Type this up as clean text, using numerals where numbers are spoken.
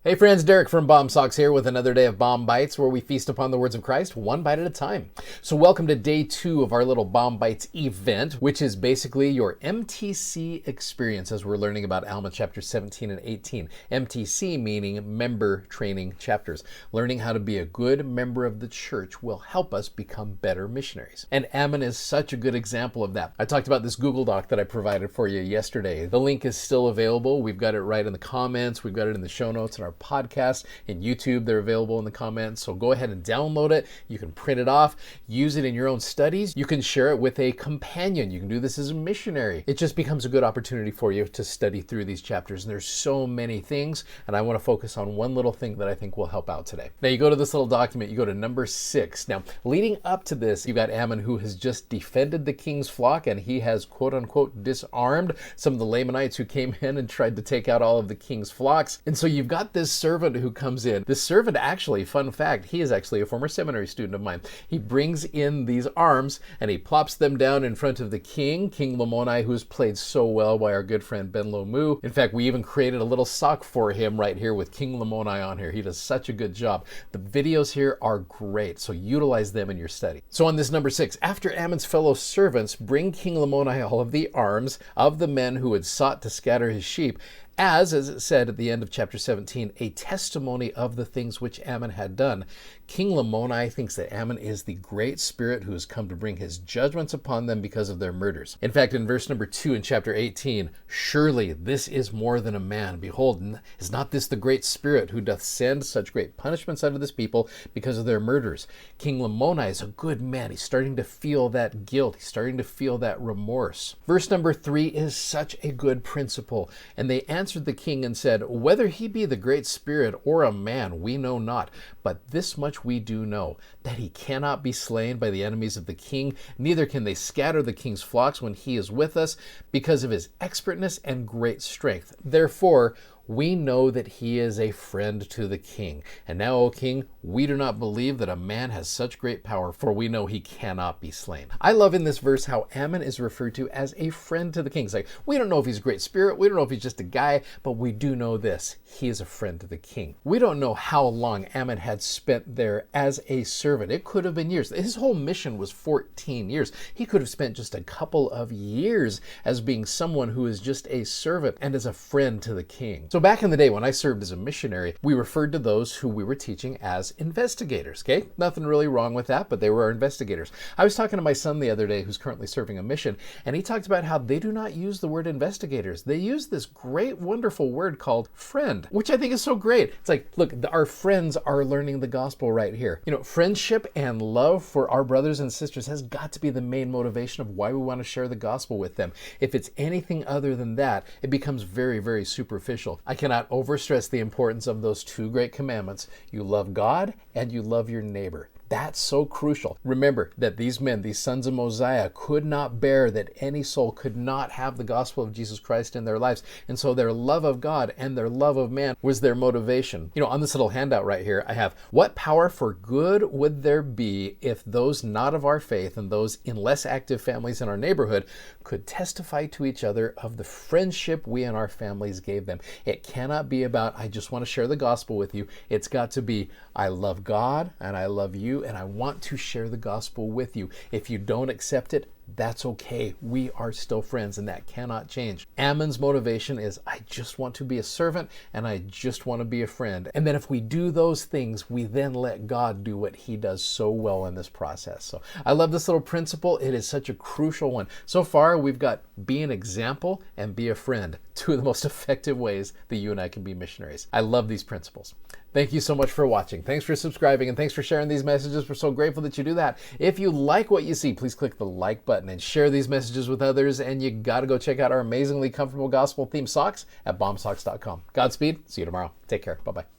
Hey friends, Derek from Bomb Socks here with another day of Bomb Bites, where we feast upon the words of Christ one bite at a time. So welcome to day 2 of our little Bomb Bites event, which is basically your MTC experience as we're learning about Alma chapter 17 and 18. MTC meaning member training chapters. Learning how to be a good member of the church will help us become better missionaries. And Ammon is such a good example of that. I talked about this Google Doc that I provided for you yesterday. The link is still available. We've got it right in the comments. We've got it in the show notes in our podcast and YouTube. They're available in the comments. So go ahead and download it. You can print it off, use it in your own studies. You can share it with a companion. You can do this as a missionary. It just becomes a good opportunity for you to study through these chapters. And there's so many things, and I want to focus on one little thing that I think will help out today. Now you go to this little document, you go to number 6. Now, leading up to this, you got Ammon, who has just defended the king's flock, and he has quote unquote disarmed some of the Lamanites who came in and tried to take out all of the king's flocks. And so you've got this servant who comes in. This servant, actually, fun fact, he is actually a former seminary student of mine. He brings in these arms and he plops them down in front of the king, King Lamoni, who's played so well by our good friend Ben Lomu. In fact, we even created a little sock for him right here with King Lamoni on here. He does such a good job. The videos here are great, so utilize them in your study. So on this number 6, after Ammon's fellow servants bring King Lamoni all of the arms of the men who had sought to scatter his sheep, as it said at the end of chapter 17, a testimony of the things which Ammon had done. King Lamoni thinks that Ammon is the great spirit who has come to bring his judgments upon them because of their murders. In fact, in verse number 2 in chapter 18, surely this is more than a man. Behold, is not this the great spirit who doth send such great punishments unto this people because of their murders? King Lamoni is a good man. He's starting to feel that guilt. He's starting to feel that remorse. Verse number 3 is such a good principle. And they answered the king and said, whether he be the great spirit or a man, we know not. But this much we do know, that he cannot be slain by the enemies of the king, neither can they scatter the king's flocks when he is with us, because of his expertness and great strength. Therefore, we know that he is a friend to the king. And now, O king, we do not believe that a man has such great power, for we know he cannot be slain. I love in this verse how Ammon is referred to as a friend to the king. It's like, we don't know if he's a great spirit, we don't know if he's just a guy, but we do know this, he is a friend to the king. We don't know how long Ammon had spent there as a servant. It could have been years. His whole mission was 14 years. He could have spent just a couple of years as being someone who is just a servant and as a friend to the king. So back in the day when I served as a missionary, we referred to those who we were teaching as investigators, okay? Nothing really wrong with that, but they were our investigators. I was talking to my son the other day who's currently serving a mission, and he talked about how they do not use the word investigators. They use this great, wonderful word called friend, which I think is so great. It's like, look, our friends are learning the gospel right here. You know, friendship and love for our brothers and sisters has got to be the main motivation of why we want to share the gospel with them. If it's anything other than that, it becomes very, very superficial. I cannot overstress the importance of those 2 great commandments. You love God and you love your neighbor. That's so crucial. Remember that these men, these sons of Mosiah, could not bear that any soul could not have the gospel of Jesus Christ in their lives. And so their love of God and their love of man was their motivation. You know, on this little handout right here, I have, what power for good would there be if those not of our faith and those in less active families in our neighborhood could testify to each other of the friendship we and our families gave them? It cannot be about, I just want to share the gospel with you. It's got to be, I love God and I love you, and I want to share the gospel with you. If you don't accept it, that's okay. We are still friends, and that cannot change. Ammon's motivation is, I just want to be a servant, and I just want to be a friend. And then if we do those things, we then let God do what he does so well in this process. So I love this little principle. It is such a crucial one. So far, we've got be an example and be a friend, 2 of the most effective ways that you and I can be missionaries. I love these principles. Thank you so much for watching. Thanks for subscribing, and thanks for sharing these messages. We're so grateful that you do that. If you like what you see, please click the like button and share these messages with others. And you got to go check out our amazingly comfortable gospel themed socks at bombsocks.com. Godspeed. See you tomorrow. Take care. Bye-bye.